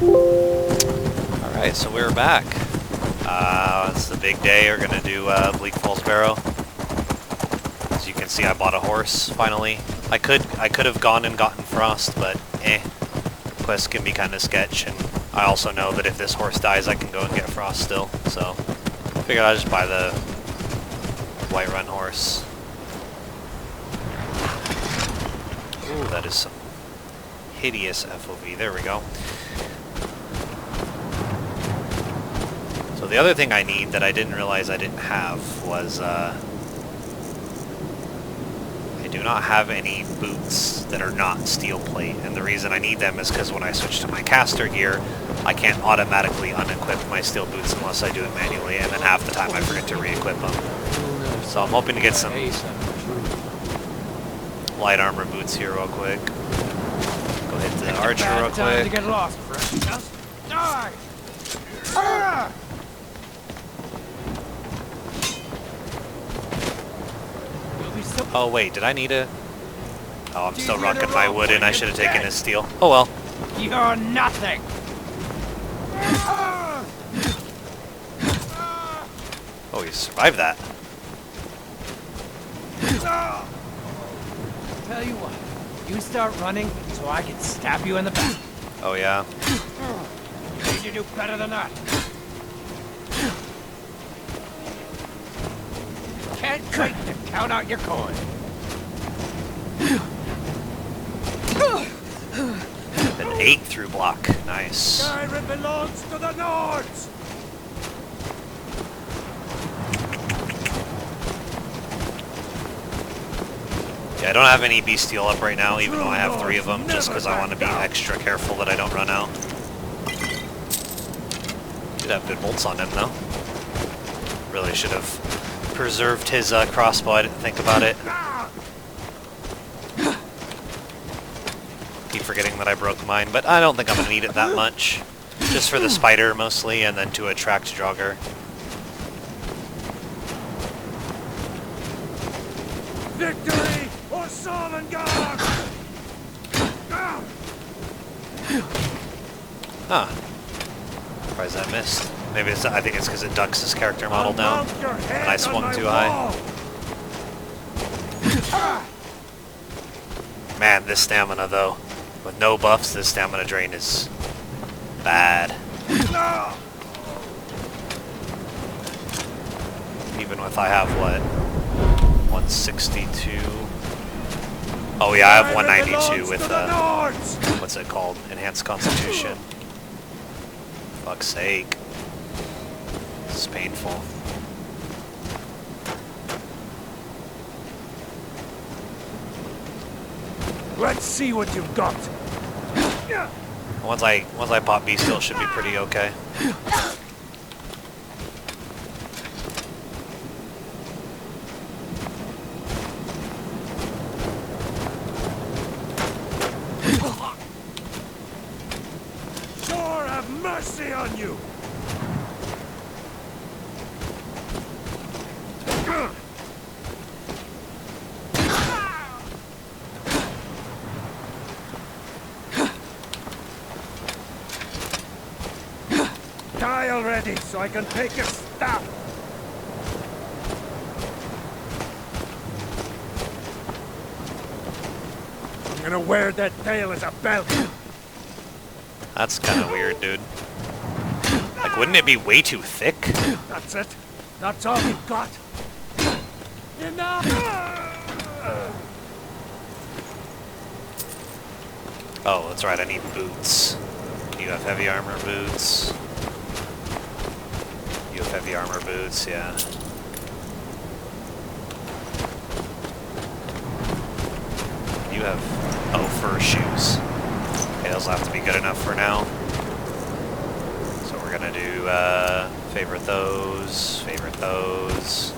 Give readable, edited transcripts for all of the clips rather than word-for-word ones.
Alright, so we're back. It's the big day. We're gonna do Bleak Falls Barrow. As you can see, I bought a horse, finally. I could have gone and gotten Frost, but quests can be kind of sketch, and I also know that if this horse dies, I can go and get Frost still, so I figured I'd just buy the Whiterun horse. Ooh, that is some hideous FOV. There we go. So the other thing I need that I didn't realize I didn't have was, I do not have any boots that are not steel plate, and the reason I need them is because when I switch to my caster gear, I can't automatically unequip my steel boots unless I do it manually, and then half the time I forget to re-equip them. So I'm hoping to get some light armor boots here real quick. Go hit the archer real quick. To get lost, friend. Just die. Oh wait, did I need a... Oh, I'm still rocking my wood and I should have taken his steel. Oh well. You're nothing. Oh, you survived that. Tell you what, you start running so I can stab you in the back. Oh yeah. You need to do better than that. Can't wait to count out your coin. An 8 through block. Nice. Jyrlan belongs to the Nords. Yeah, I don't have any bestial up right now, even though I have 3 of them, just because I want to be extra careful that I don't run out. Should have good bolts on him though. Really should have preserved his crossbow. I didn't think about it. Keep forgetting that I broke mine, but I don't think I'm going to need it that much. Just for the spider mostly, and then to attract Jogger. Victory or Solengard! Huh. Surprised I missed. Maybe it's, I think it's because it ducks his character model down, and I swung too high. Man, this stamina though. With no buffs, this stamina drain is bad. Even if I have, what, 162? Oh yeah, I have 192 with, what's it called? Enhanced Constitution. Fuck's sake. This is painful. Let's see what you've got. Once I pop bestial, it should be pretty okay. Sure, have mercy on you. Die already, so I can take your staff. I'm gonna wear that tail as a belt. That's kind of weird, dude. Like, wouldn't it be way too thick? That's it. That's all you've got. Enough. Oh, that's right, I need boots. You have heavy armor boots. You have heavy armor boots, yeah. You have, oh, fur shoes. Okay, those will have to be good enough for now. So we're gonna do, favorite those, favorite those.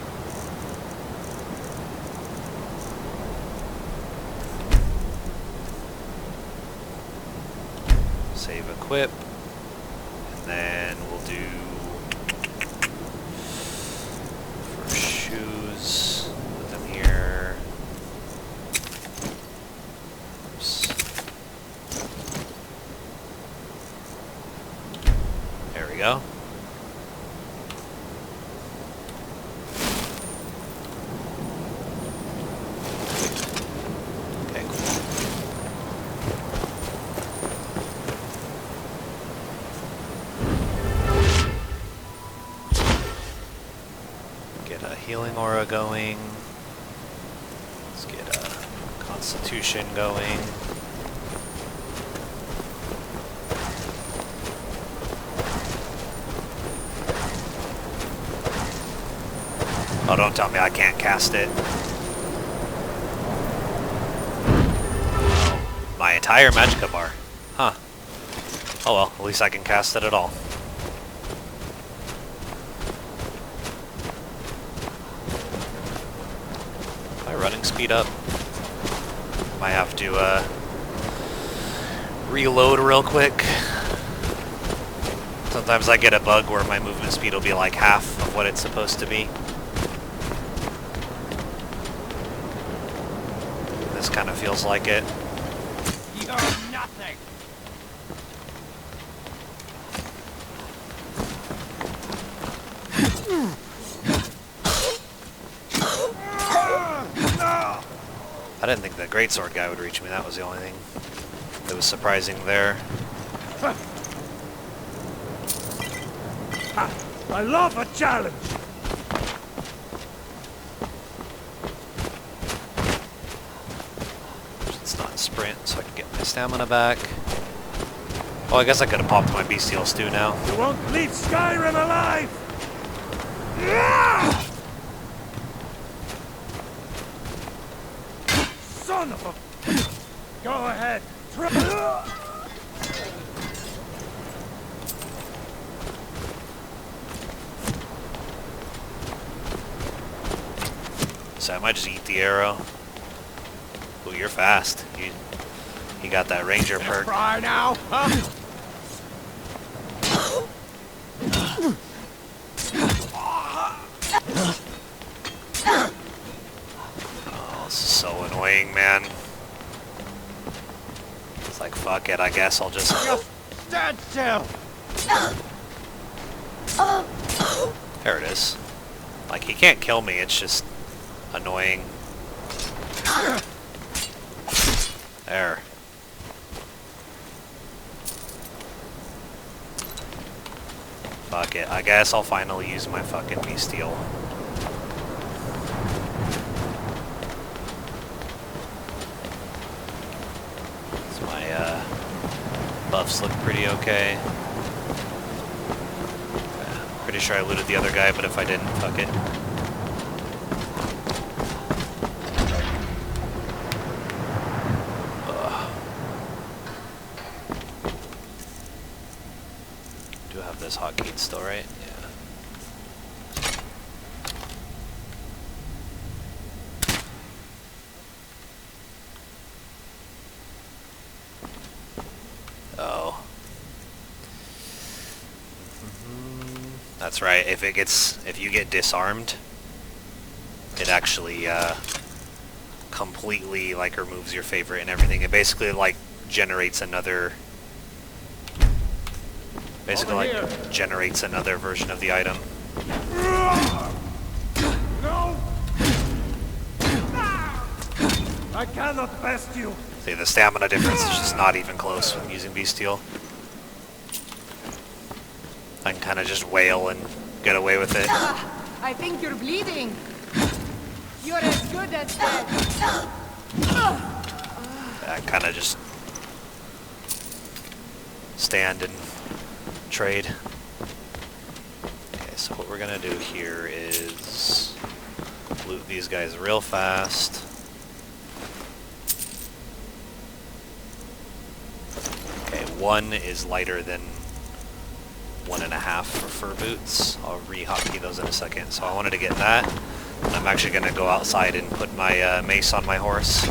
Save equip, and then we'll do for shoes, put them here. Oops. we go. Okay, cool. Get a healing aura going. Let's get a constitution going. Oh, don't tell me I can't cast it. Oh, my entire magicka bar. Huh. Oh well, at least I can cast it at all. My running speed up. Might have to reload real quick. Sometimes I get a bug where my movement speed will be like half of what it's supposed to be. This kind of feels like it. You're nothing. I didn't think the greatsword guy would reach me. That was the only thing that was surprising there. I love a challenge. It's not sprint, so I can get my stamina back. Oh, I guess I could have popped my bestial stew now. You won't leave Skyrim alive. Son of a... Go ahead. So I might just eat the arrow. Ooh, you're fast. You got that ranger perk. Try now, huh? Oh, this is so annoying, man. It's like, fuck it, I guess I'll just... Just stand still. There it is. Like, he can't kill me, it's just annoying. There. Fuck it, I guess I'll finally use my fucking bestial. So my buffs look pretty okay. Pretty sure I looted the other guy, but if I didn't, fuck it. Do have this hotkey still, right? Yeah. Oh. That's right. If you get disarmed, it actually completely like removes your favorite and everything. It basically like generates another. Basically, like generates another version of the item. No. I cannot best you. See, the stamina difference is just not even close when using bestial. I can kind of just wail and get away with it. I think you're bleeding. You're as good as dead. I kind of just stand and trade. Okay, so what we're gonna do here is loot these guys real fast. Okay, one is lighter than 1.5 for fur boots. I'll re-hotkey those in a second. So I wanted to get that. And I'm actually gonna go outside and put my mace on my horse,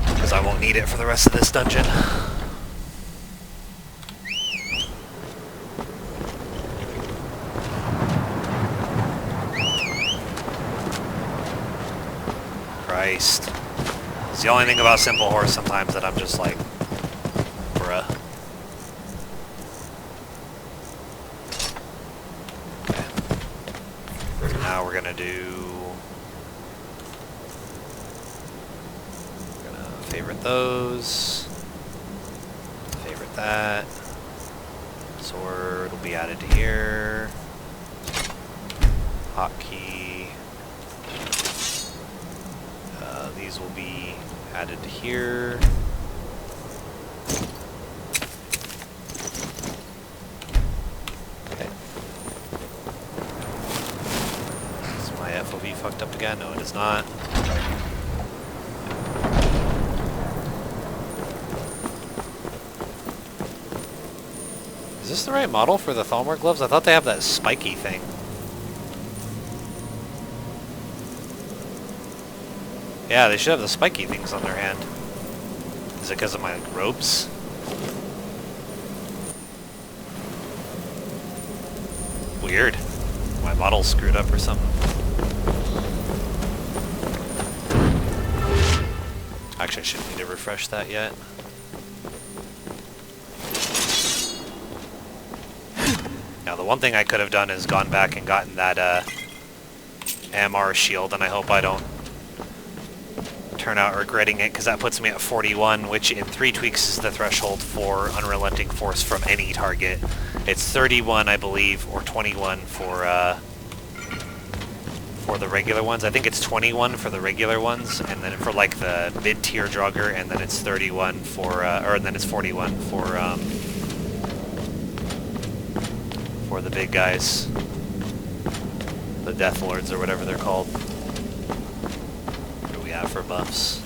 because I won't need it for the rest of this dungeon. Christ. It's the only thing about Simple Horse sometimes that I'm just like, bruh. now we're gonna favorite those. Favorite that. Sword will be added to here. Hotkey. These will be added to here. Okay. Is my FOV fucked up again? No, it is not. Is this the right model for the Thalmor gloves? I thought they have that spiky thing. Yeah, they should have the spiky things on their hand. Is it because of my robes? Weird. My model's screwed up or something. Actually, I shouldn't need to refresh that yet. Now, the one thing I could have done is gone back and gotten that MR shield, and I hope I don't turn out regretting it, because that puts me at 41, which in 3 tweaks is the threshold for unrelenting force from any target. It's 31, I believe, or 21 for the regular ones. I think it's 21 for the regular ones, and then for like the mid-tier Draugr, and then it's 31 for, or then it's 41 for the big guys, the Death Lords or whatever they're called. What do we have for buffs?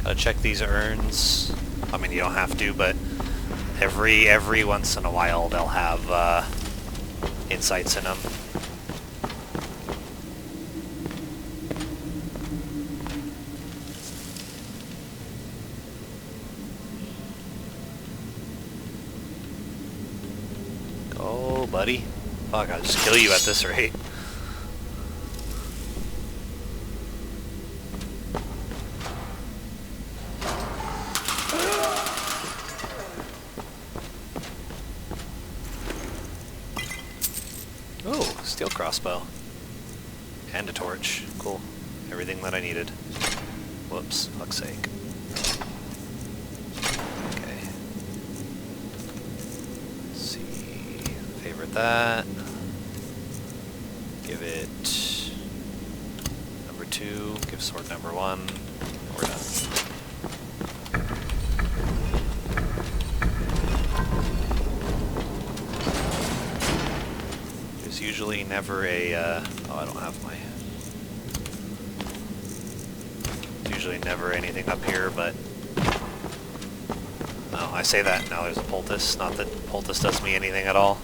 Gotta check these urns. I mean, you don't have to, but every once in a while they'll have insights in them. Go, buddy. Fuck, I'll just kill you at this rate. Oh, steel crossbow. And a torch. Cool. Everything that I needed. Whoops, fuck's sake. Okay. Let's see. Favorite that. Give it number 2. Give sword number 1. We're done. Usually never a, oh, I don't have my, usually never anything up here, but, no, I say that, now there's a poultice, not that poultice does me anything at all.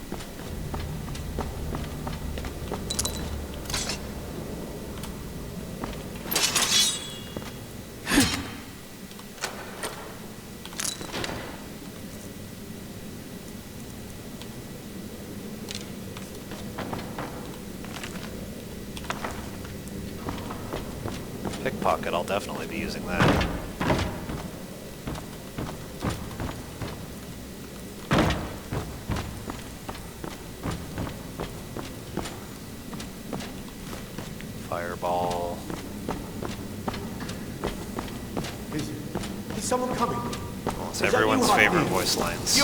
Pickpocket, I'll definitely be using that. Fireball. Is someone coming? Well, it's everyone's favorite voice lines.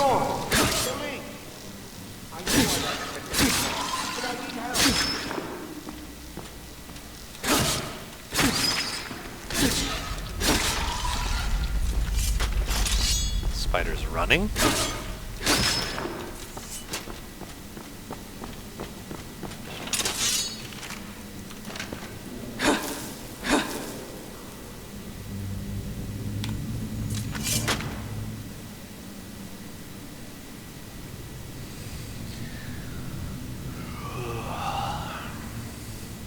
Spider's running.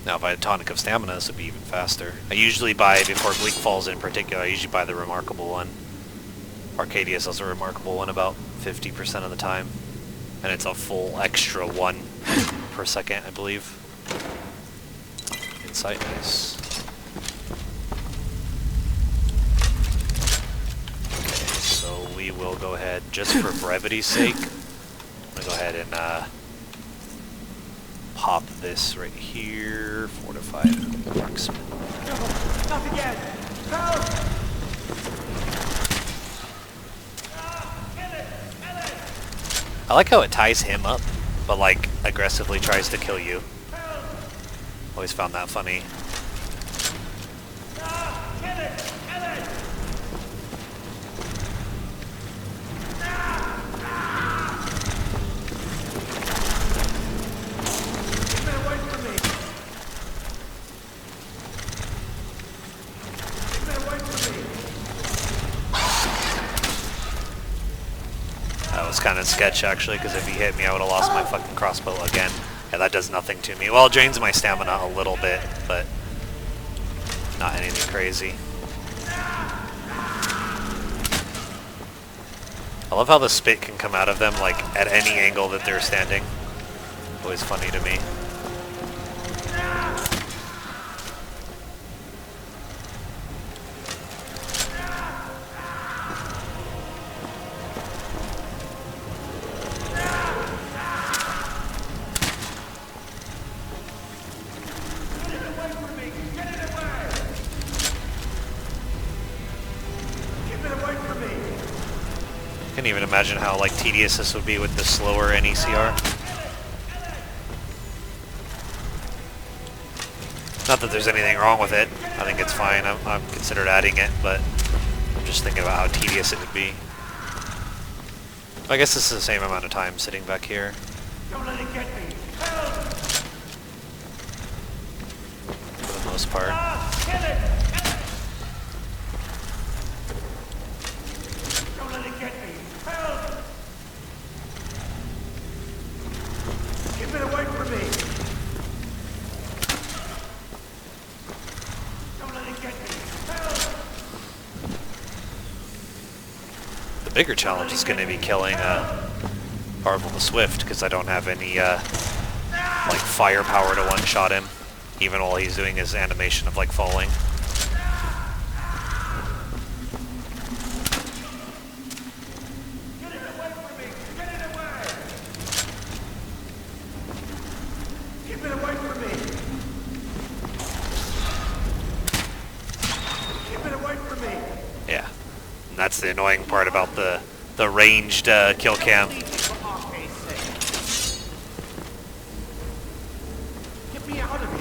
Now, if I had tonic of stamina, this would be even faster. I usually buy, before Bleak Falls in particular, I usually buy the remarkable one. Arcadius has a remarkable one about 50% of the time. And it's a full extra 1 per second, I believe. sight, nice. Okay, so we will go ahead, just for brevity's sake, I'm gonna go ahead and pop this right here, fortified marksman. No, not again! Help! I like how it ties him up, but like aggressively tries to kill you. Always found that funny. That was kind of sketch actually, because if he hit me I would have lost my fucking crossbow again. Yeah, that does nothing to me. Well, it drains my stamina a little bit, but not anything crazy. I love how the spit can come out of them like at any angle that they're standing. Always funny to me. I can't even imagine how like tedious this would be with the slower NECR. Not that there's anything wrong with it. I think it's fine. I'm considered adding it, but I'm just thinking about how tedious it would be. I guess this is the same amount of time sitting back here. Don't let it get me. For the most part. Kill it. Don't let it get me. Help! Keep it away from me. Don't let it get me. Help! The bigger challenge is going to be killing Marvel the Swift, because I don't have any like firepower to one-shot him, even while he's doing his animation of like falling. That's the annoying part about the ranged kill cam.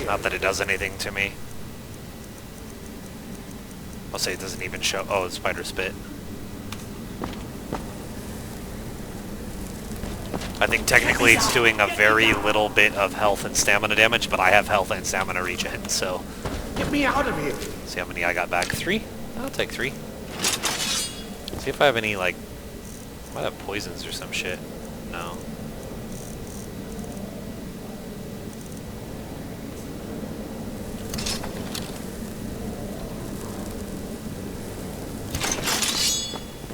Not that it does anything to me. I'll say it doesn't even show. Oh, it's spider spit. I think technically it's doing a very little bit of health and stamina damage, but I have health and stamina regen, so. Get me out of here! See how many I got back? 3? I'll take 3. See if I have any, like, I might have poisons or some shit. No.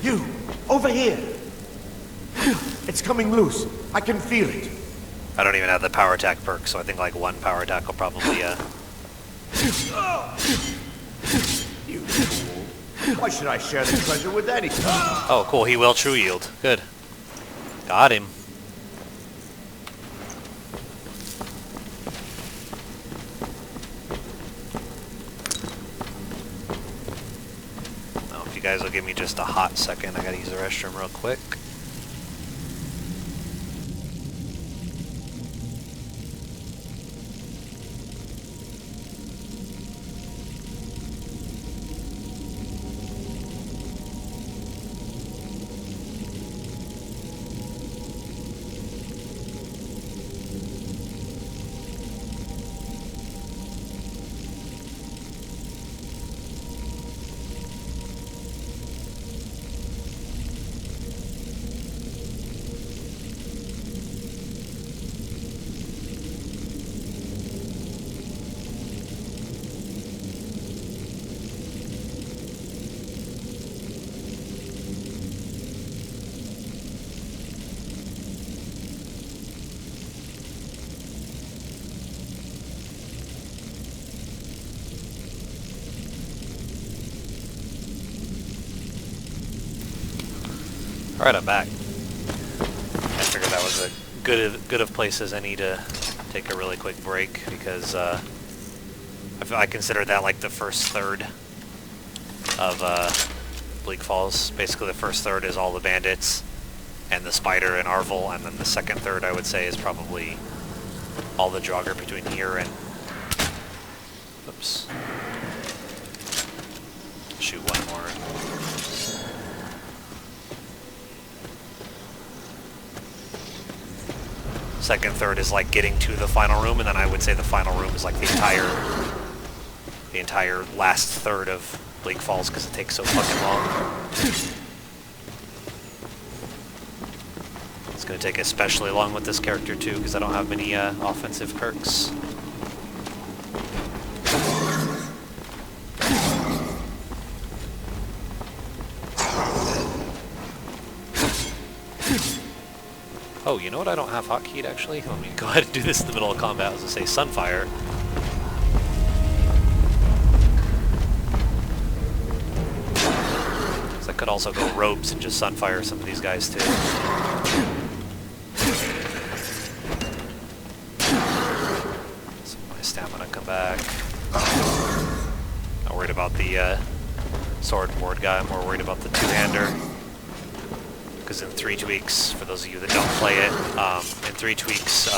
You! Over here! It's coming loose. I can feel it. I don't even have the power attack perk, so I think like one power attack will probably, You fool. Why should I share the treasure with anyone? Oh, cool. He will true yield. Good. Got him. Now, if you guys will give me just a hot second, I gotta use the restroom real quick. Alright, I'm back. I figured that was a good of place as any to take a really quick break, because I consider that like the first third of Bleak Falls. Basically the first third is all the bandits and the spider and Arvel, and then the second third I would say is probably all the jogger between here and... Oops. Shoot one more. Second third is like getting to the final room, and then I would say the final room is like the entire last third of Bleak Falls, because it takes so fucking long. It's going to take especially long with this character too, because I don't have many offensive perks. Oh, you know what I don't have hotkeyed actually? Let me go ahead and do this in the middle of combat. I was going to say Sunfire. So I could also go Robes and just Sunfire some of these guys too. So my stamina come back. Not worried about the sword and board guy, I'm more worried about the two-hander. Because in 3 tweaks, for those of you that don't play it, in 3 tweaks,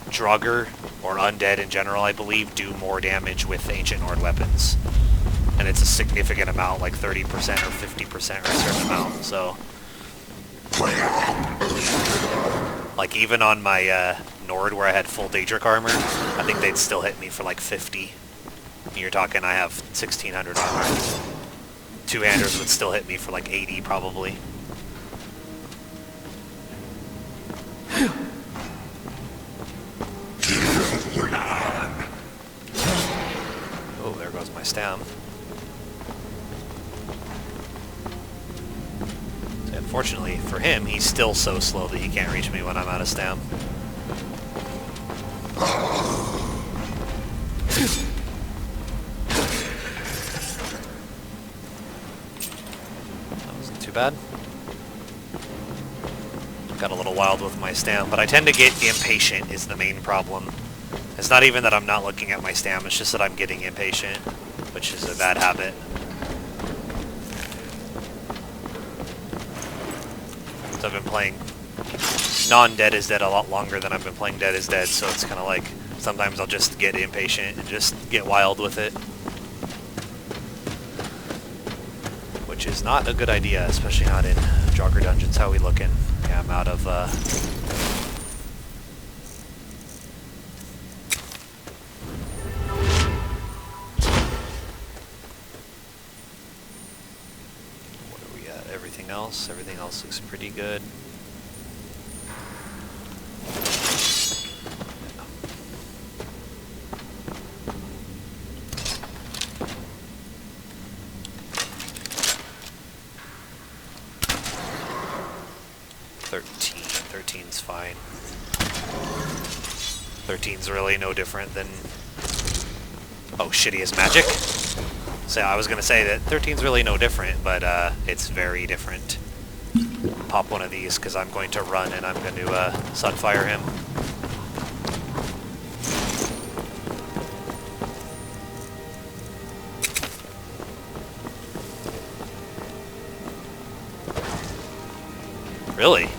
Draugr, or Undead in general, I believe, do more damage with Ancient Nord weapons. And it's a significant amount, like 30% or 50% or a certain amount, so... Like, even on my Nord, where I had full Daedric armor, I think they'd still hit me for like 50. You're talking, I have 1600 armor. Two-handers would still hit me for like 80, probably. Oh, there goes my stam. So unfortunately for him, he's still so slow that he can't reach me when I'm out of stam. That wasn't too bad. Got a little wild with my stam, but I tend to get impatient is the main problem. It's not even that I'm not looking at my stam, it's just that I'm getting impatient, which is a bad habit. So I've been playing non-Dead is Dead a lot longer than I've been playing Dead is Dead, so it's kind of like, sometimes I'll just get impatient and just get wild with it. Which is not a good idea, especially not in Draugr dungeons. How we looking? Yeah, I'm out of, what are we at? Everything else? Everything else looks pretty good. Thirteen's fine. 13's really no different than... Oh shit, he has magic? So I was gonna say that 13's really no different, but it's very different. Pop one of these, because I'm going to run and I'm going to Sunfire him. Really?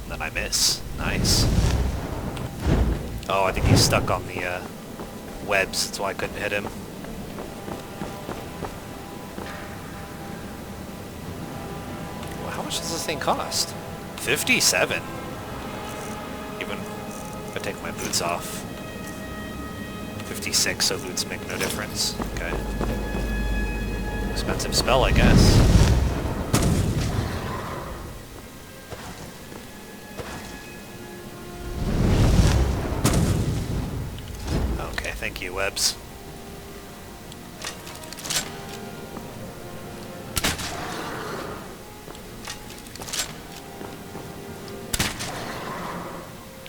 Then I miss. Nice. Oh, I think he's stuck on the webs, that's why I couldn't hit him. Well, how much does this thing cost? 57? Even if I take my boots off. 56, so boots make no difference. Okay. Expensive spell, I guess. Okay, thank you, webs.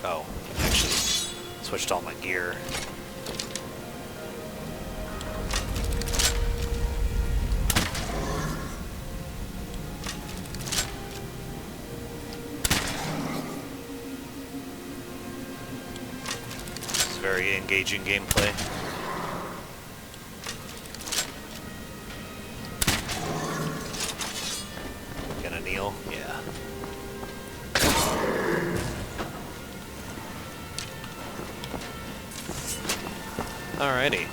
Oh, I actually switched all my gear. very engaging gameplay. Gonna kneel? Yeah. Alrighty.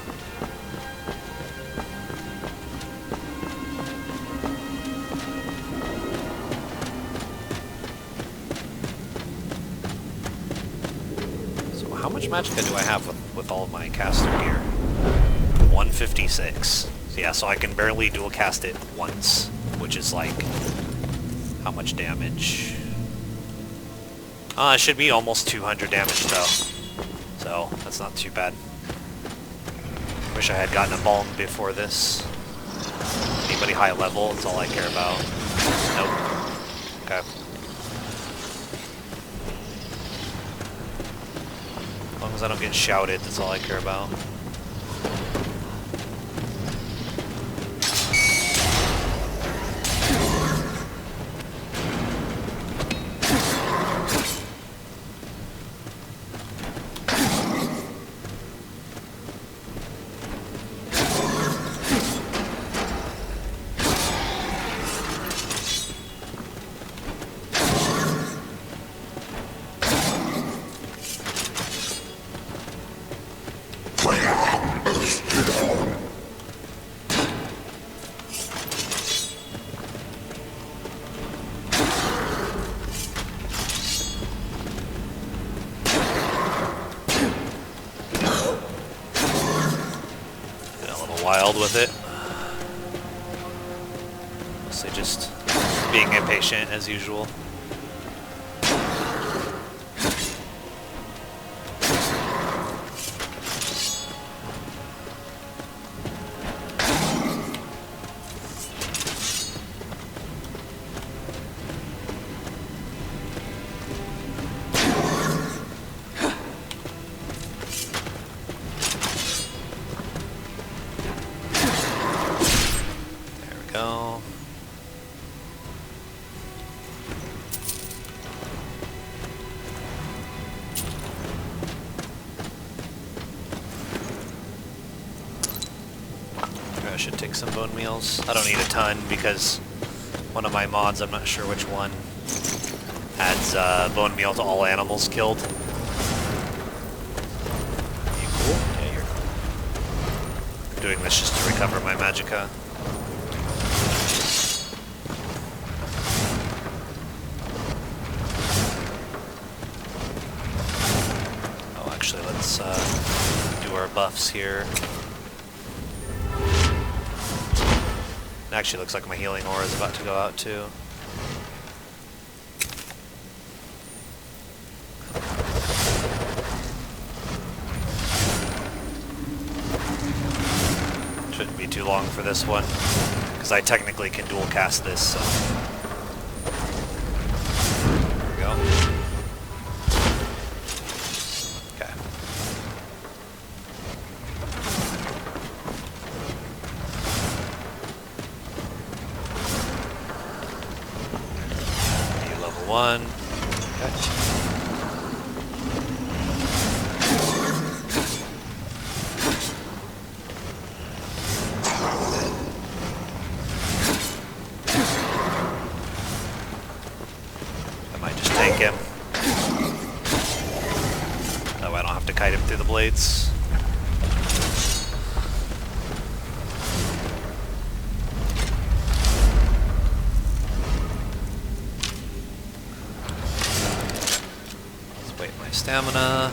So how much magicka do I have with all of my caster gear? 156. So yeah, so I can barely dual cast it once, which is like, how much damage? It should be almost 200 damage though. So that's not too bad. Wish I had gotten a balm before this. Anybody high level? That's all I care about. Nope. Okay. As long as I don't get shouted, that's all I care about. Wild with it. Mostly just being impatient as usual. I should take some bone meals. I don't need a ton because one of my mods, I'm not sure which one, adds bone meal to all animals killed. You cool? Yeah, you're cool. I'm doing this just to recover my magicka. Oh, actually, let's do our buffs here. It actually looks like my healing aura is about to go out too. Shouldn't be too long for this one, because I technically can dual cast this, so. There we go. Okay. One. Okay. I might just take him. That way I don't have to kite him through the blades. Stamina.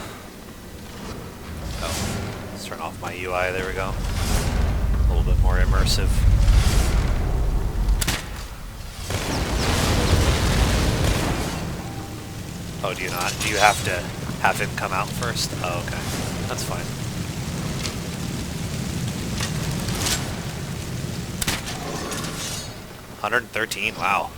Oh, let's turn off my UI. There we go. A little bit more immersive. Oh, do you not? Do you have to have him come out first? Oh, okay. That's fine. $113. Wow.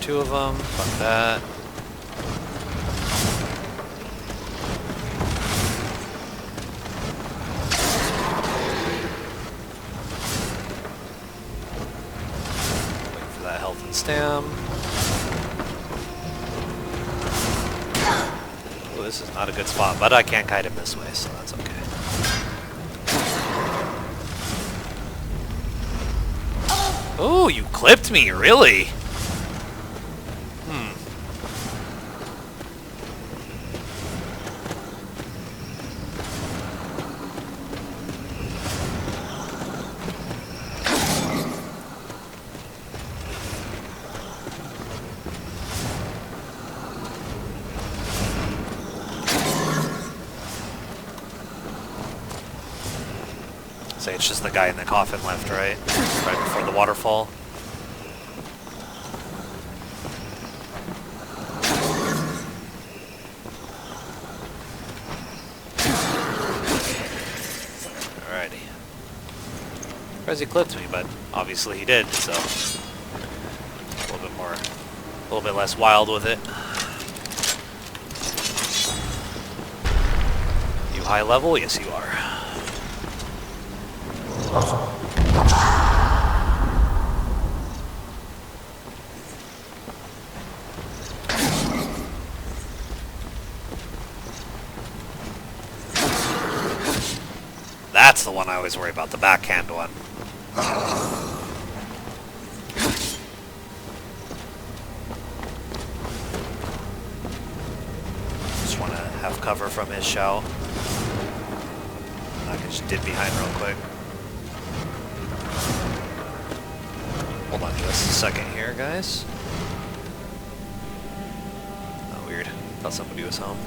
Two of them. Fuck that. Stam. Oh, this is not a good spot, but I can't kite him this way, so that's okay. Oh, you clipped me, really? Hmm. Say it's just the guy in the coffin left, right? Right before the waterfall. Alrighty. Surprised he clipped me, but obviously he did, so a little bit less wild with it. You high level? Yes, you are. That's the one I always worry about, the backhand one. Just want to have cover from his shout. I can just dip behind real quick. Hold on just a second here, guys. Oh, weird. Thought somebody was home.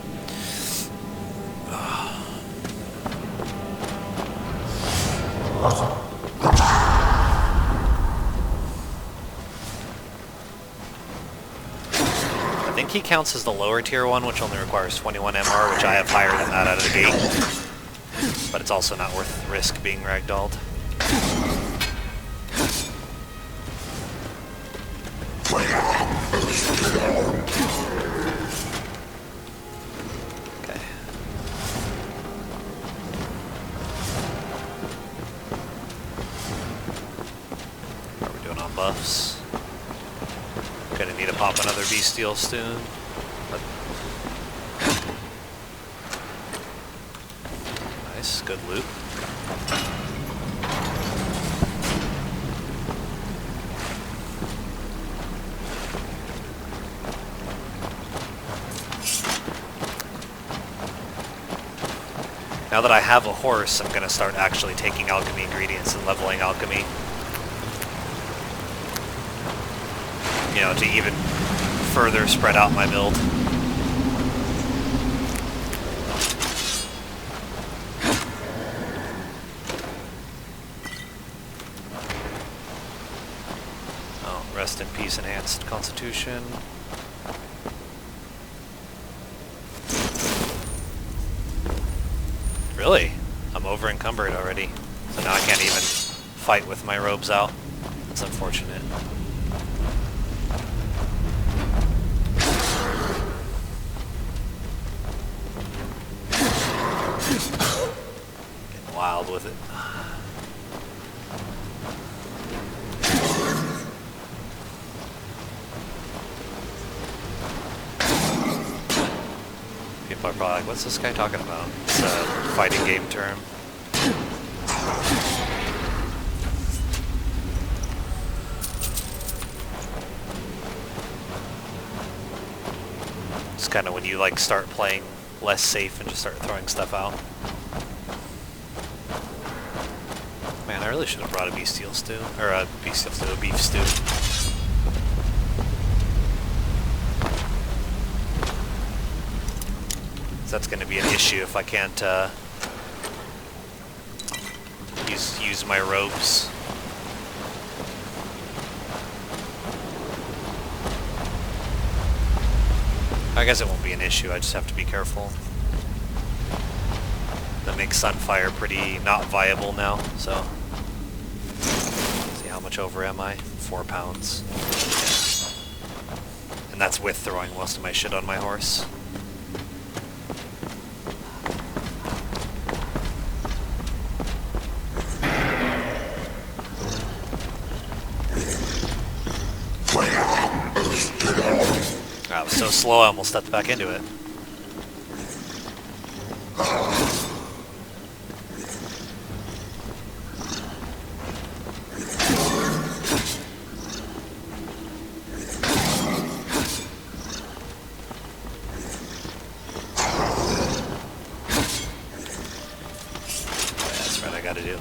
I think he counts as the lower tier one, which only requires 21 MR, which I have higher than that out of the gate. But it's also not worth the risk being ragdolled. Okay. How are we doing on buffs? Gonna need to pop another Bestial soon. Nice, good loot. Now that I have a horse, I'm gonna start actually taking alchemy ingredients and leveling alchemy. You know, to even further spread out my build. Oh, rest in peace, enhanced constitution. Really? I'm over encumbered already. So now I can't even fight with my robes out. It's unfortunate. Getting wild with it. People are probably like, what's this guy talking about? It's a fighting game term. It's kind of when you like start playing less safe and just start throwing stuff out. Man, I really should have brought a Bestial stew. Or a Bestial stew, a beef stew. That's going to be an issue if I can't use my robes. I guess it won't be an issue, I just have to be careful. That makes Sunfire pretty not viable now, so... Let's see, how much over am I? 4 pounds. And that's with throwing most of my shit on my horse. so slow I almost stepped back into it. That's right, I gotta do.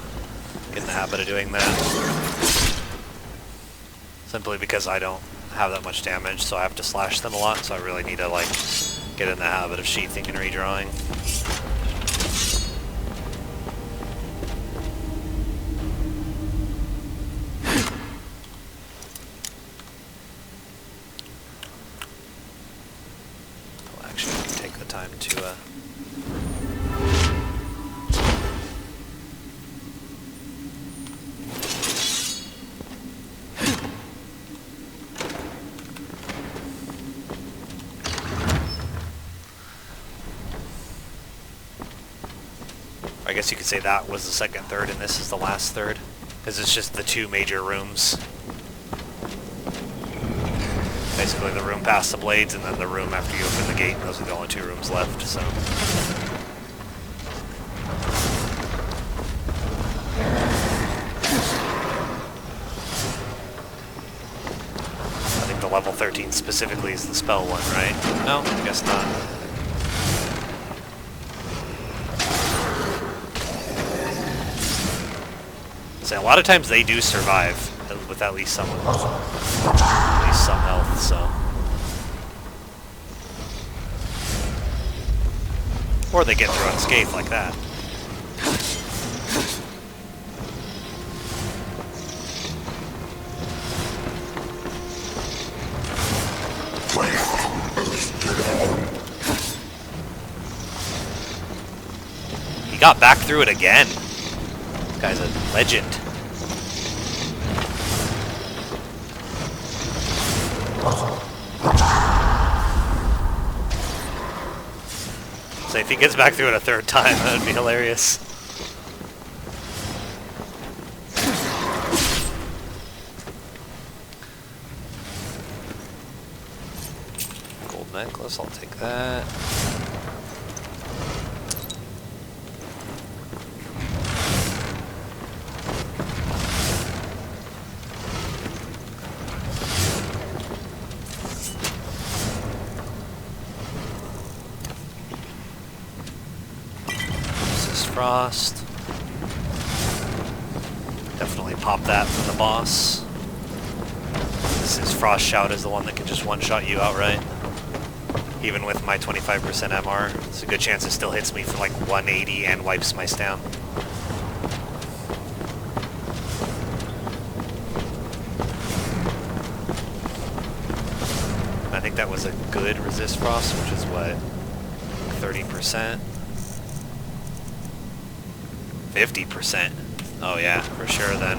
Get in the habit of doing that. Simply because I don't have that much damage, so I have to slash them a lot, so I really need to, like, get in the habit of sheathing and redrawing. Well, actually, I can take the time to, I guess you could say that was the second third and this is the last third, because it's just the two major rooms. Basically the room past the blades and then the room after you open the gate. Those are the only two rooms left, so. I think the level 13 specifically is the spell one, right? No, I guess not. A lot of times they do survive with at least some health, so. Or they get through unscathed like that. He got back through it again. This guy's a legend. So if he gets back through it a third time, that would be hilarious. Gold necklace, I'll take that. Frost. Definitely pop that for the boss. This is Frost Shout is the one that can just one-shot you outright. Even with my 25% MR, it's a good chance it still hits me for like 180 and wipes my stam. I think that was a good resist frost, which is what, 30%? 50%. Oh yeah, for sure then.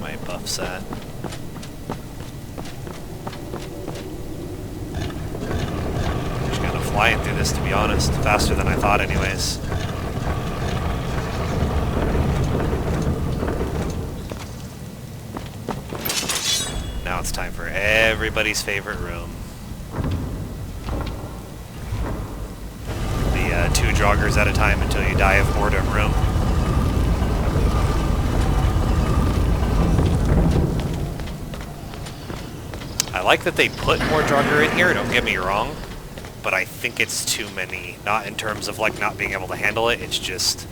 My buff's at. Just kind of flying through this, to be honest. Faster than I thought anyways. Now it's time for everybody's favorite room. 2 joggers at a time until you die of boredom room. I like that they put more jogger in here, don't get me wrong, but I think it's too many. Not in terms of like not being able to handle it, it's just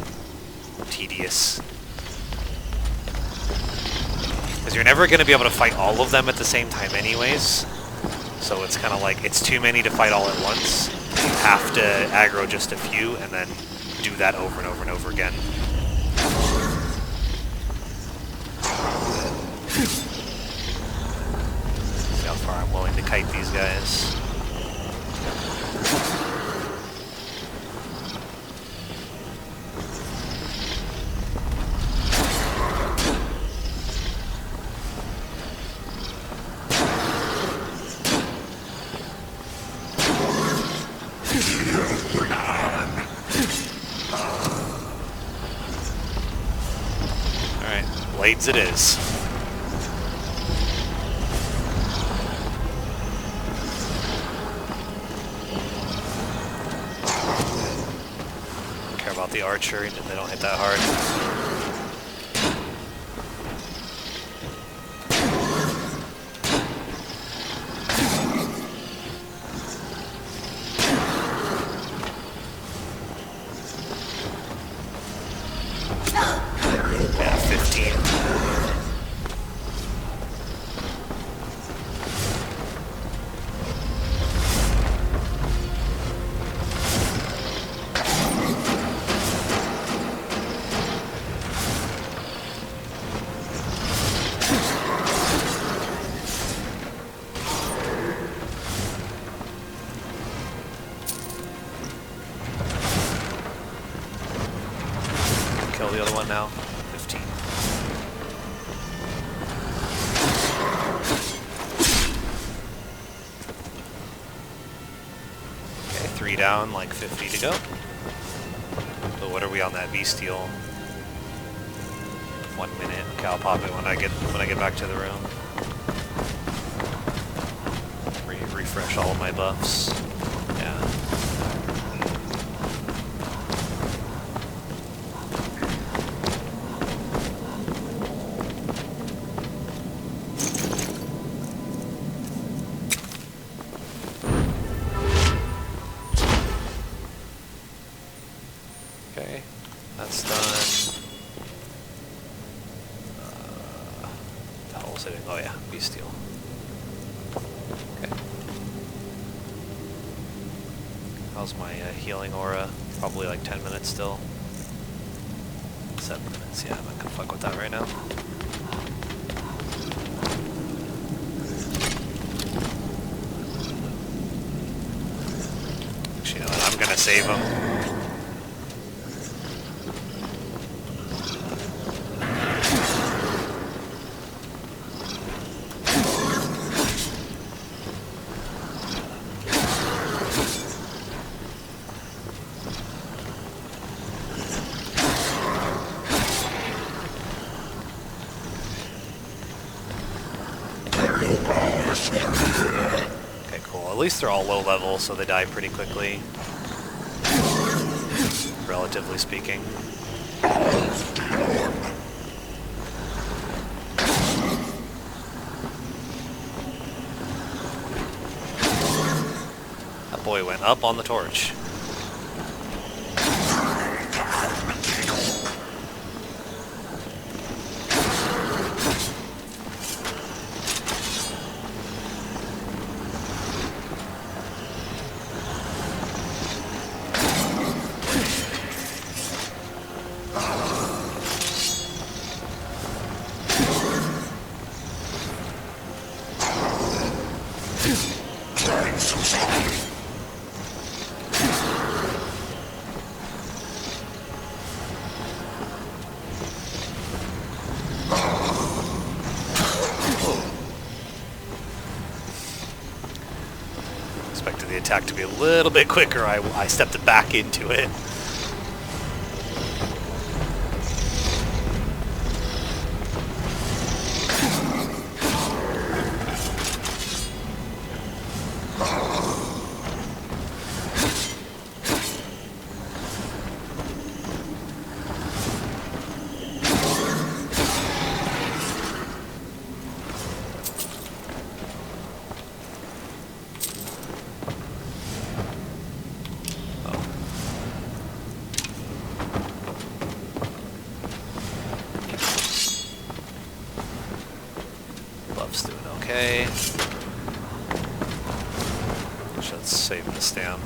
tedious. Because you're never going to be able to fight all of them at the same time anyways, so it's kind of like it's too many to fight all at once. You have to aggro just a few and then do that over and over and over again. See how far I'm willing to kite these guys. Blades it is. Don't care about the archer, they don't hit that hard. Yeah, 15. Kill the other one now. 15. Okay, 3 down, like 50 to go. So what are we on that bestial? 1 minute. Okay, I'll pop it when I get back to the room. Refresh all of my buffs. Yeah. Okay, that's done. The hell was it? Oh yeah, bestial. Okay. How's my healing aura? Probably like 10 minutes still. 7 minutes, yeah, I'm not gonna fuck with that right now. Actually, you know what? I'm gonna save him. Okay, cool. At least they're all low level, so they die pretty quickly. Relatively speaking. That boy went up on the torch. Expected the attack to be a little bit quicker. I stepped back into it. Buff's doing okay. Let's save the stam.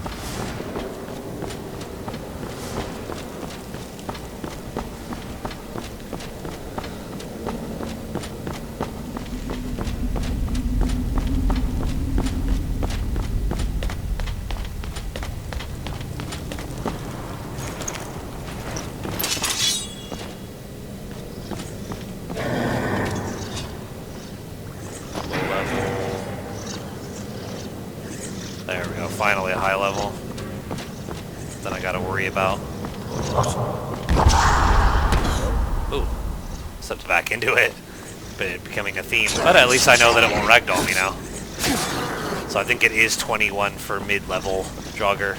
There we go, finally a high level. Then I gotta worry about. Ooh, Slipped back into it, but it becoming a theme. But at least I know that it won't ragdoll me now. So I think it is 21 for mid-level Draugr.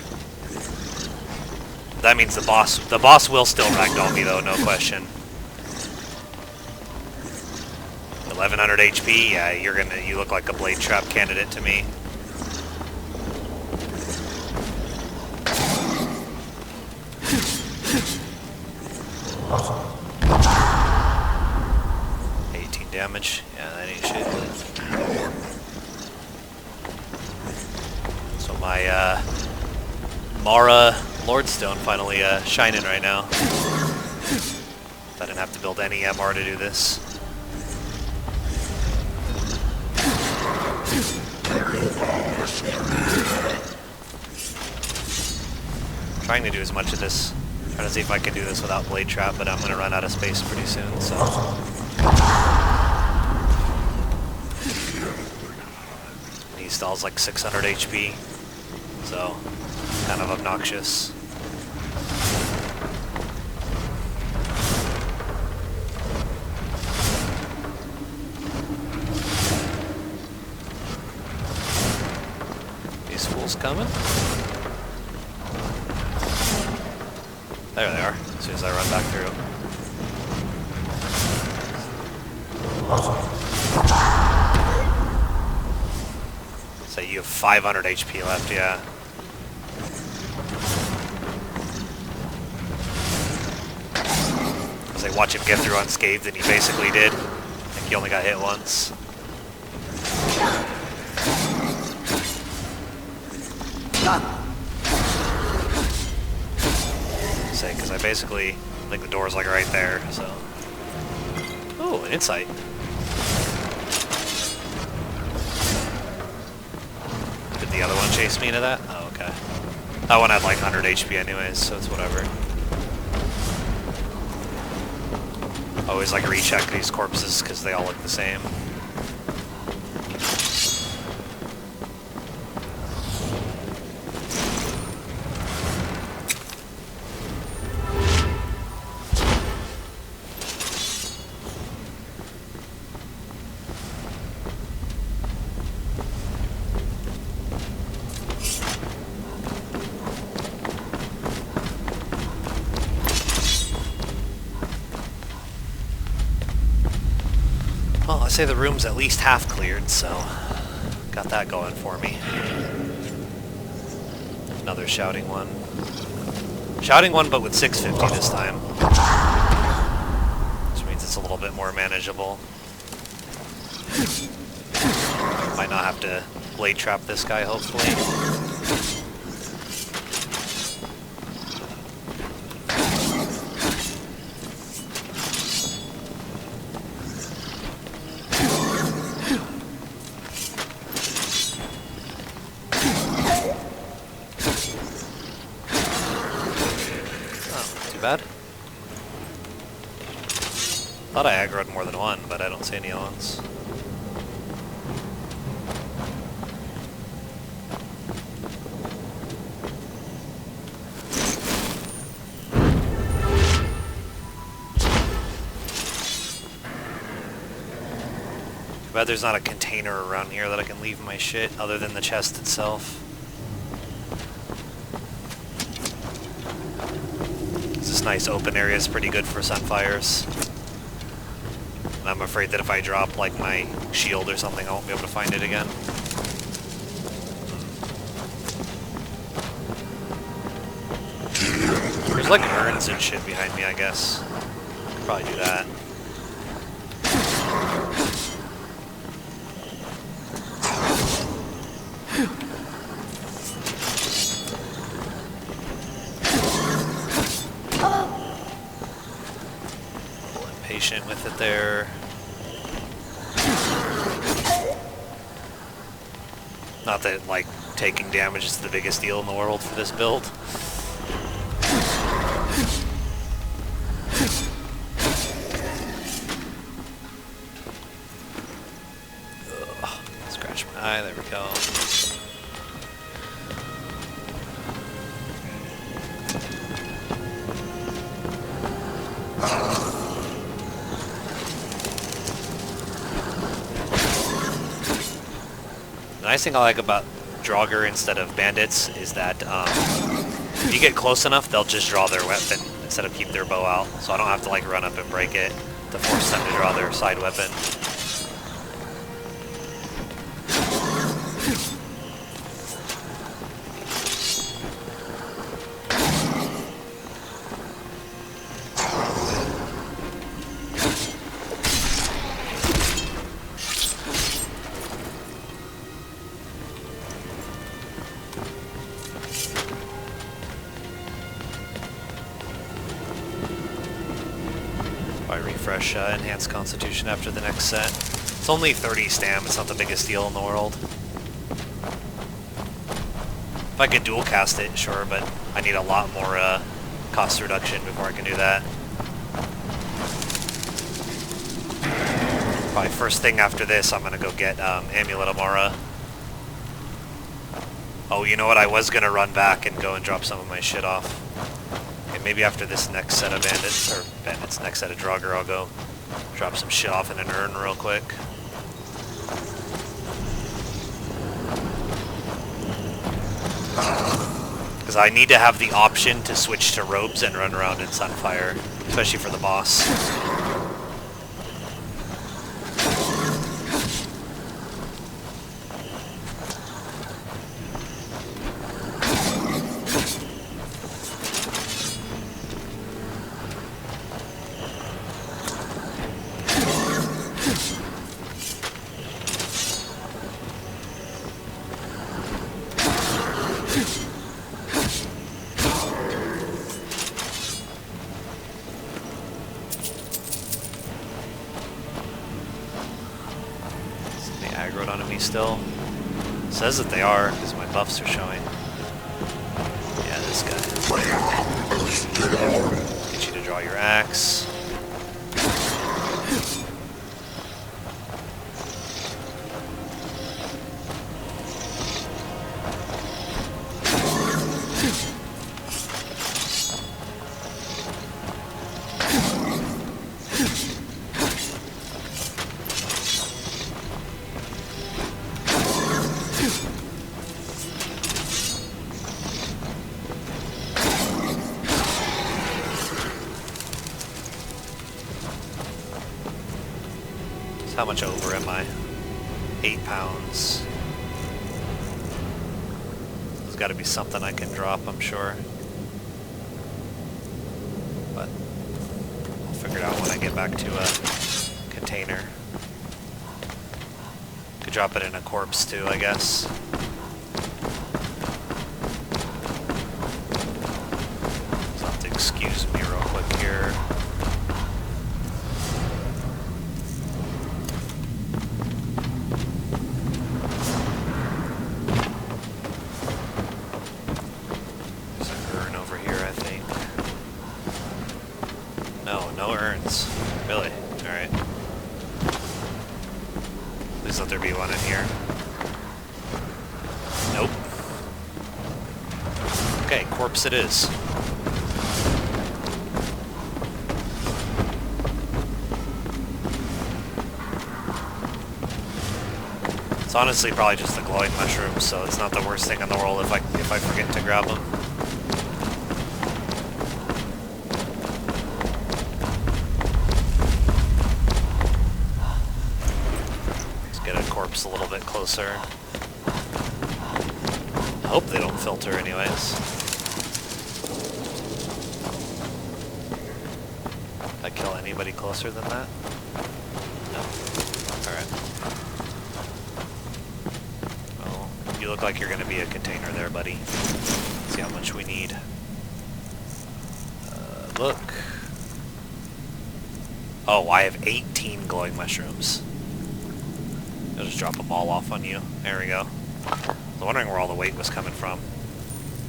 That means the boss will still ragdoll me though, no question. 1100 HP, yeah, you look like a blade trap candidate to me. Damage. Yeah, that ain't shit. So my Mara Lordstone finally shining right now. I didn't have to build any MR to do this. I'm trying to do as much of this. Trying to see if I can do this without blade trap, but I'm gonna run out of space pretty soon, so. He stalls like 600 HP, so kind of obnoxious. These fools coming? There they are, as soon as I run back through. So you have 500 HP left, yeah. As I watch him get through unscathed, and he basically did. I think he only got hit once. Say, because I basically think the door's like right there, so. Ooh, an insight. Did the other one chase me into that? Oh, okay. That one had like 100 HP anyways, so it's whatever. Always like recheck these corpses because they all look the same. Well, I say the room's at least half cleared, so got that going for me. Another shouting one. Shouting one, but with 650 this time. Which means it's a little bit more manageable. Might not have to blade trap this guy, hopefully. Bad. Thought I aggroed more than one, but I don't see any ones. Too bad there's not a container around here that I can leave my shit other than the chest itself. This nice open area is pretty good for sunfires. And I'm afraid that if I drop like my shield or something, I won't be able to find it again. There's like urns and shit behind me, I guess. Could probably do that. Patient with it there. Not that like taking damage is the biggest deal in the world for this build. Ugh, scratch my eye, there we go. nice thing I like about Draugr instead of bandits is that if you get close enough, they'll just draw their weapon instead of keep their bow out. So I don't have to like run up and break it to force them to draw their side weapon. Refresh enhanced constitution after the next set. It's only 30 stam, it's not the biggest deal in the world. If I could dual cast it, sure, but I need a lot more cost reduction before I can do that. Probably first thing after this, I'm gonna go get Amulet Amara. Oh, you know what? I was gonna run back and go and drop some of my shit off. Maybe after this next set of bandits, or bandits, next set of Draugr, I'll go drop some shit off in an urn real quick. Because I need to have the option to switch to robes and run around in Sunfire, especially for the boss. Still says that they are because my buffs are showing. Yeah, this guy. Get you to draw your axe. How much over am I? 8 pounds. There's got to be something I can drop, I'm sure. But I'll figure it out when I get back to a container. Could drop it in a corpse too, I guess. So I'll have to excuse me real quick here. No urns. Really? Alright. Please let there be one in here. Nope. Okay, corpse it is. It's honestly probably just the glowing mushrooms, so it's not the worst thing in the world if I forget to grab them. A little bit closer. I hope they don't filter anyways. Did I kill anybody closer than that? No. Alright. Well, you look like you're going to be a container there, buddy. Let's see how much we need. Look. Oh, I have 18 glowing mushrooms. I'll just drop them all off on you. There we go. I was wondering where all the weight was coming from.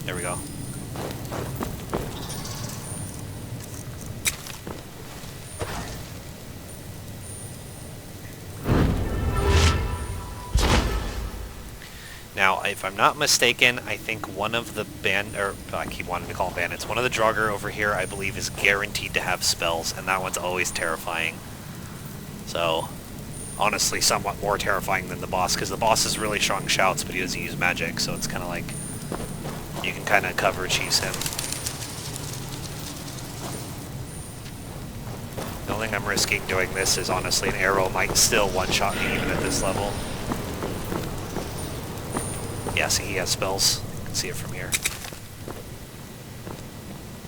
There we go. Now, if I'm not mistaken, I think one of the I keep wanting to call them bandits. One of the Draugr over here, I believe, is guaranteed to have spells, and that one's always terrifying. So, honestly somewhat more terrifying than the boss, because the boss is really strong shouts, but he doesn't use magic, so it's kind of like you can kind of cover cheese him. The only thing I'm risking doing this is honestly an arrow might still one-shot me even at this level. Yeah, see, he has spells. You can see it from here.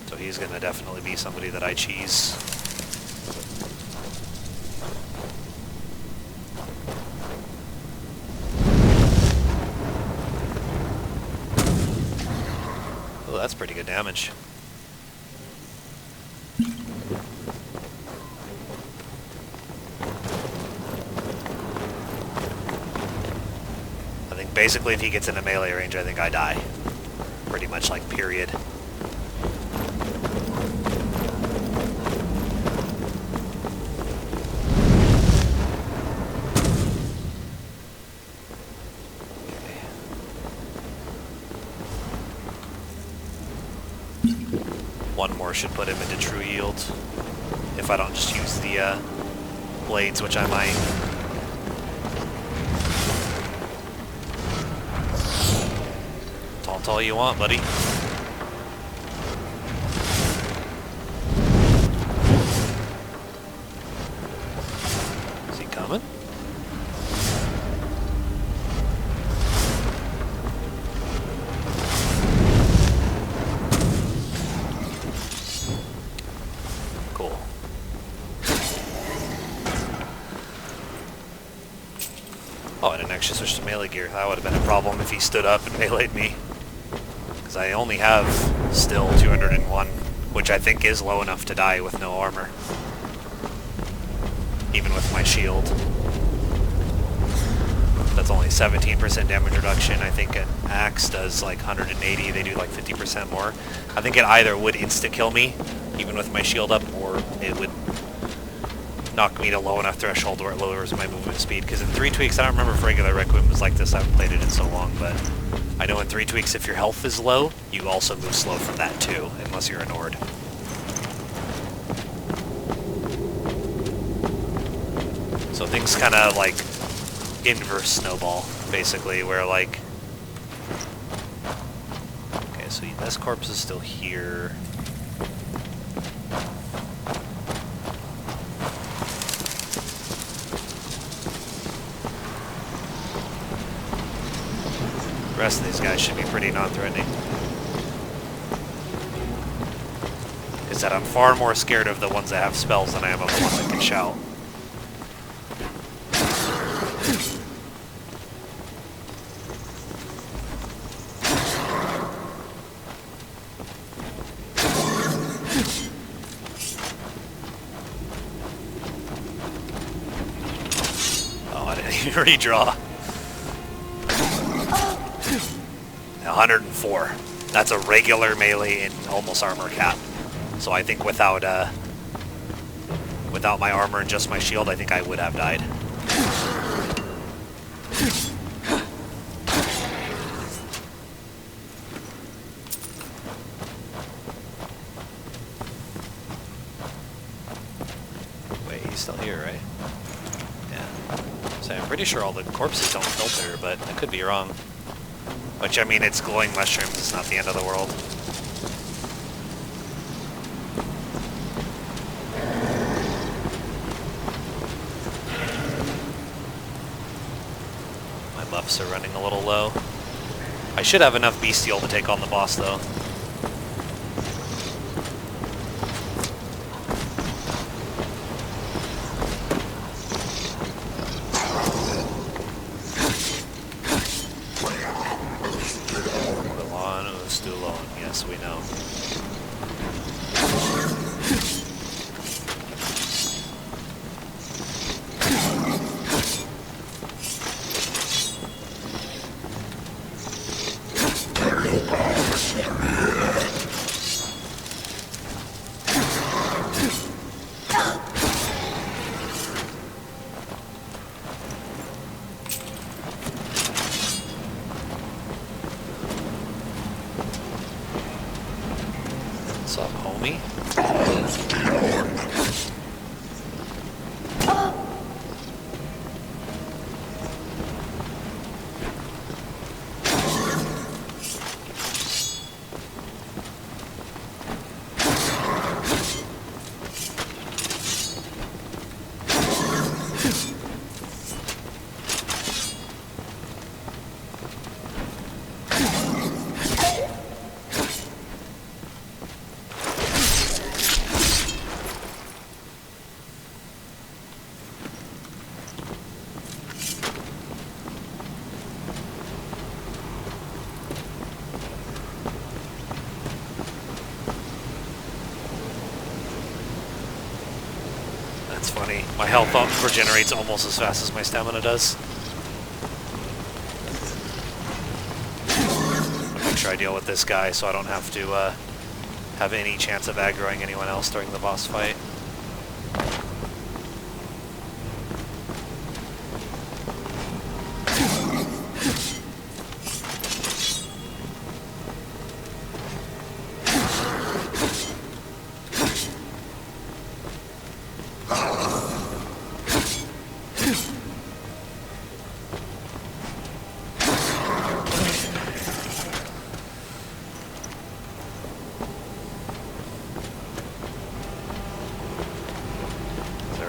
So he's gonna definitely be somebody that I cheese. Oh, that's pretty good damage. I think basically if he gets into melee range, I think I die. Pretty much like period. One more should put him into true yield. If I don't just use the blades, which I might. Taunt all you want, buddy. Is he coming? Cool. Oh, I didn't actually switch to melee gear. That would have been a problem if he stood up and meleeed me. Because I only have still 201, which I think is low enough to die with no armor. Even with my shield. That's only 17% damage reduction. I think an axe does like 180, they do like 50% more. I think it either would insta-kill me, even with my shield up, or it would knock me to low enough threshold where it lowers my movement speed. Because in 3 tweaks, I don't remember if regular Requiem was like this, I haven't played it in so long, but I know in 3 tweaks if your health is low, you also move slow from that too, unless you're an Ord. So things kind of like inverse snowball, basically, where like... Okay, so this corpse is still here. The rest of these guys should be pretty non-threatening. Is that I'm far more scared of the ones that have spells than I am of the ones that can shout. Oh, I didn't even redraw. 104. That's a regular melee and almost armor cap. So I think without my armor and just my shield, I think I would have died. Wait, he's still here, right? Yeah. So I'm pretty sure all the corpses don't filter, but I could be wrong. Which, I mean, it's glowing mushrooms, it's not the end of the world. My buffs are running a little low. I should have enough bestial to take on the boss, though. Yes, we know. What's up, homie? That's funny. My health up regenerates almost as fast as my stamina does. I'll make sure I deal with this guy so I don't have to have any chance of aggroing anyone else during the boss fight.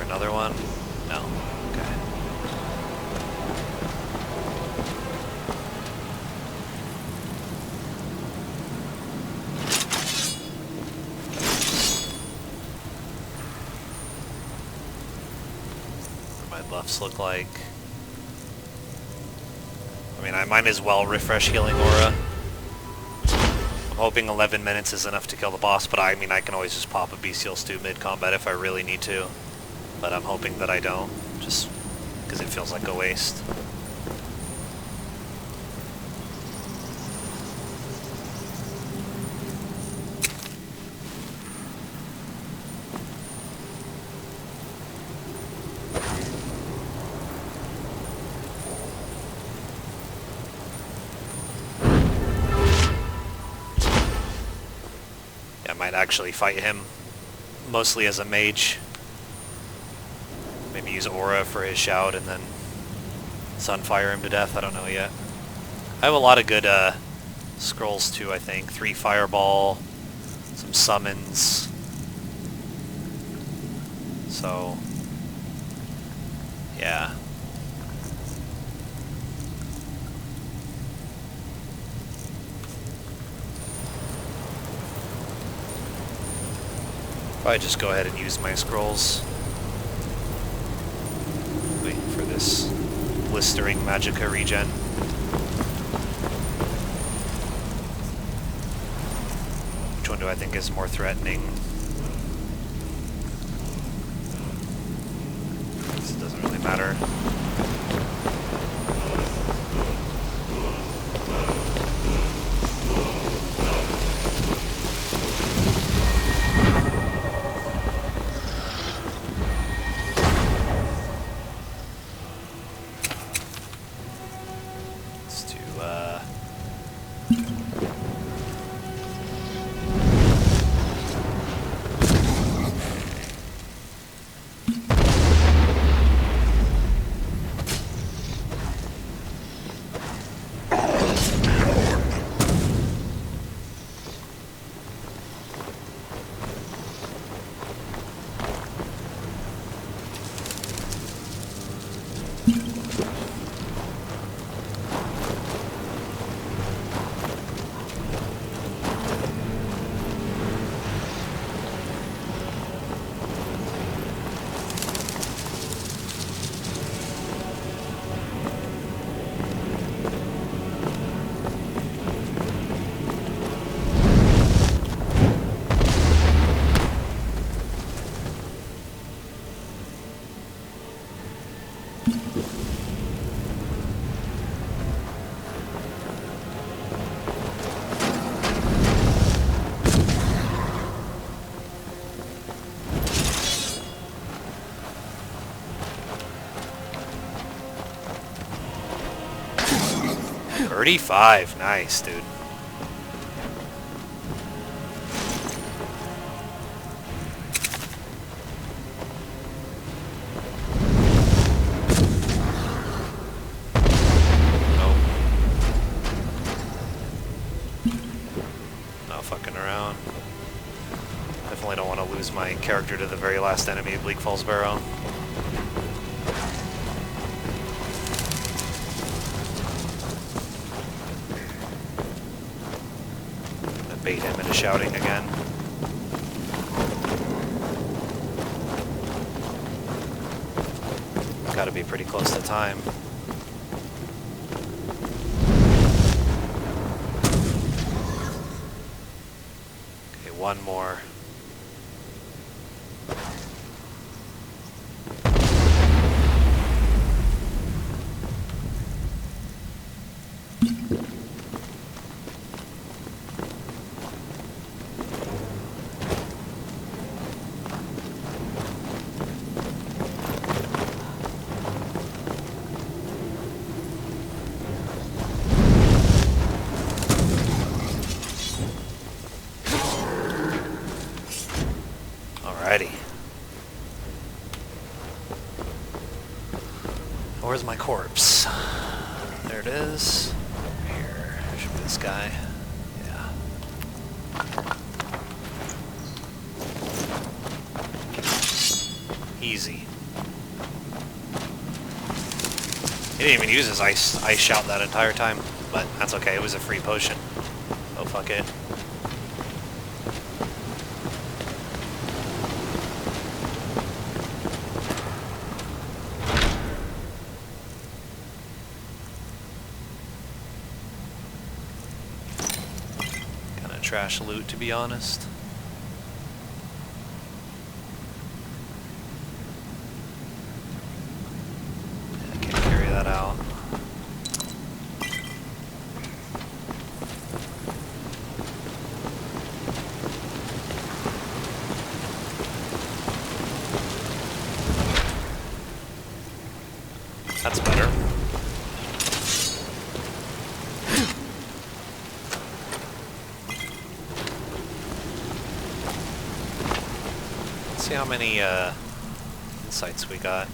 Another one? No. Okay. What do my buffs look like? I mean, I might as well refresh healing aura. I'm hoping 11 minutes is enough to kill the boss, but I mean, I can always just pop a bestial stew mid-combat if I really need to. But I'm hoping that I don't, just because it feels like a waste. Yeah, I might actually fight him, mostly as a mage. Maybe use aura for his shout and then sunfire him to death. I don't know yet. I have a lot of good scrolls too, I think. 3 fireball, some summons. So, yeah. Probably just go ahead and use my scrolls. For this blistering magicka regen. Which one do I think is more threatening? It doesn't really matter. $35, nice, dude. Nope. Not fucking around. Definitely don't want to lose my character to the very last enemy of Bleak Falls Barrow. Bait him into shouting again. Gotta be pretty close to time. Okay, one more. ready. Where's my corpse? There it is. Here. Should be this guy. Yeah. Easy. He didn't even use his ice shout that entire time, but that's okay. It was a free potion. Oh, fuck it. Kinda trash loot, to be honest. I can't carry that out. That's better. Let's see how many insights we got.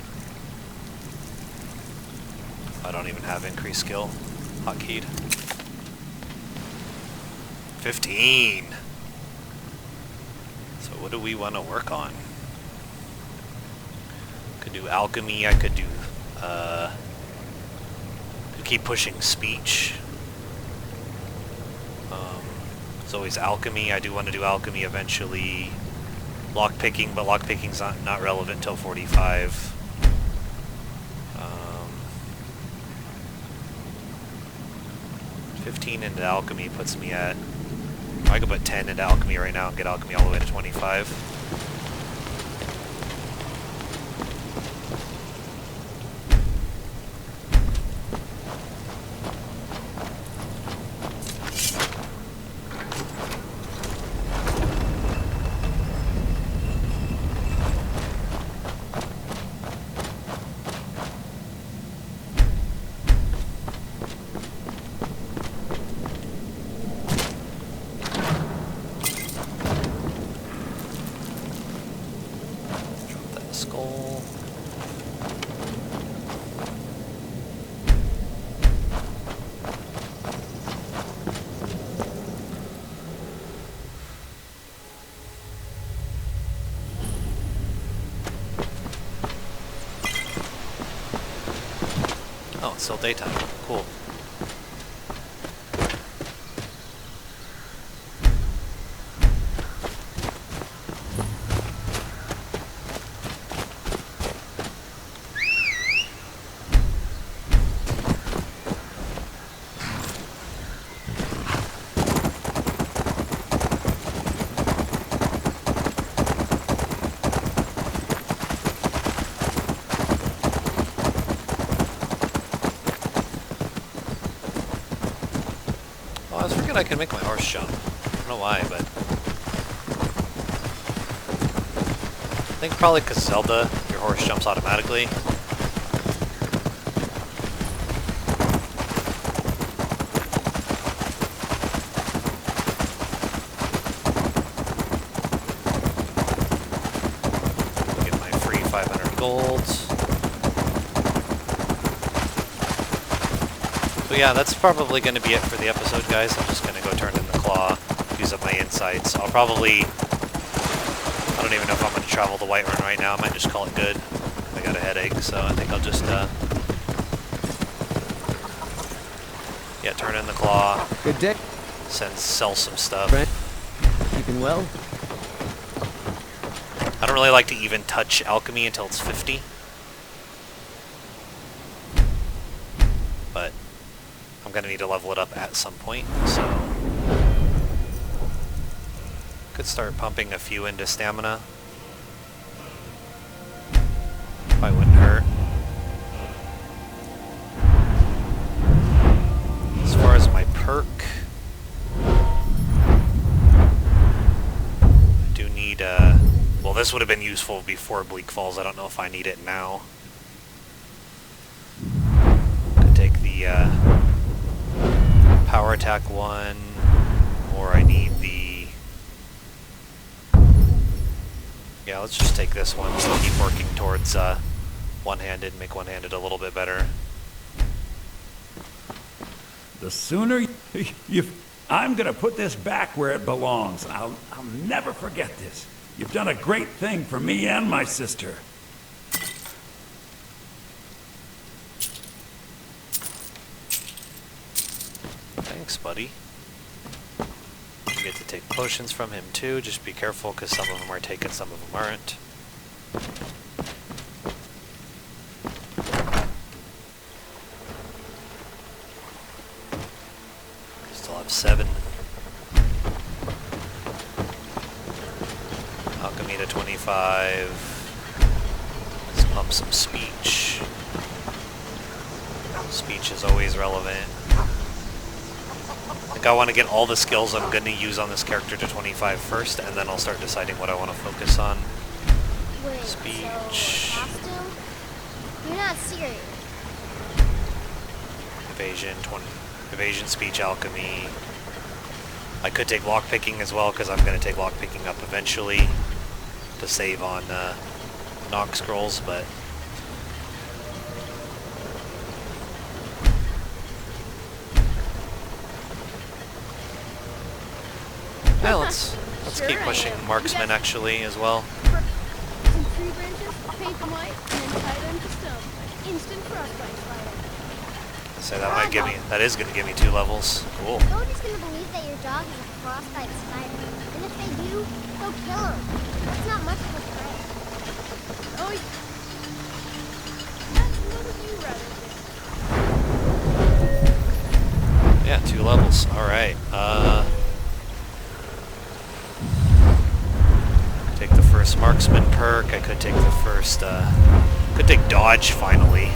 I don't even have increased skill hotkeyed. 15! So what do we want to work on? Could do alchemy, I could do could keep pushing speech. It's always alchemy. I do want to do alchemy eventually. Lockpicking, but lockpicking's not relevant until 45. 15 into alchemy puts me at... I could put 10 into alchemy right now and get alchemy all the way to 25. Skull. Oh, it's still daytime. Cool. I was forgetting I can make my horse jump. I don't know why, but... I think probably because Zelda, your horse jumps automatically. Get my free 500 gold. So yeah, that's probably going to be it for the episode, guys. I'm just going to go turn in the claw, use up my insights. I'll probably... I don't even know if I'm going to travel the White Run right now. I might just call it good. I got a headache, so I think I'll just, yeah, turn in the claw. Good day. Sell some stuff. Friend, keeping well? I don't really like to even touch alchemy until it's 50. But I'm going to need to level it up at some point, so... Could start pumping a few into stamina. Probably wouldn't hurt. As far as my perk... I do need, well, this would have been useful before Bleak Falls. I don't know if I need it now. Could take the, power attack one, or I need the Yeah, let's just take this one. So keep working towards one-handed, make one-handed a little bit better. The sooner you... I'm gonna put this back where it belongs. I'll never forget this. You've done a great thing for me and my sister. Thanks, buddy. You get to take potions from him too. Just be careful because some of them are taken, some of them aren't. Still have 7. Alchemy to 25. Let's pump some speech. Speech is always relevant. I think I want to get all the skills I'm going to use on this character to 25 first, and then I'll start deciding what I want to focus on. Wait, Speech. so costume? You're not serious. Evasion, evasion, speech, alchemy. I could take lockpicking as well, because I'm going to take lockpicking up eventually to save on knock scrolls, but... Yeah, let's Sure keep I pushing am. marksman You actually as well. got some tree branches, paint them white, and then tie them to stone. Instant frostbite fire. So that is gonna give me 2 levels. Cool. Nobody's gonna believe that your dog is a frostbite spider. And if they do, they'll kill him. That's not much of a threat. Oh, what would you rather do? Yeah, 2 levels. Alright. Take the first marksman perk. I could take the first could take dodge finally.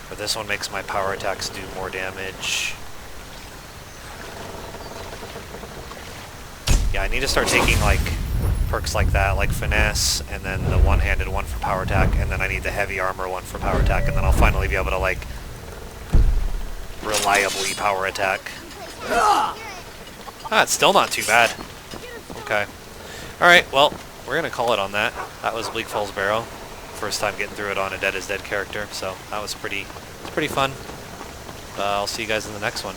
But this one makes my power attacks do more damage. Yeah, I need to start taking like perks like that, like finesse, and then the one-handed one for power attack, and then I need the heavy armor one for power attack, and then I'll finally be able to like reliably power attack. Ah, it's still not too bad. Okay. Alright, well, we're gonna call it on that. That was Bleak Falls Barrow. First time getting through it on a Dead is Dead character, so that was pretty fun. I'll see you guys in the next one.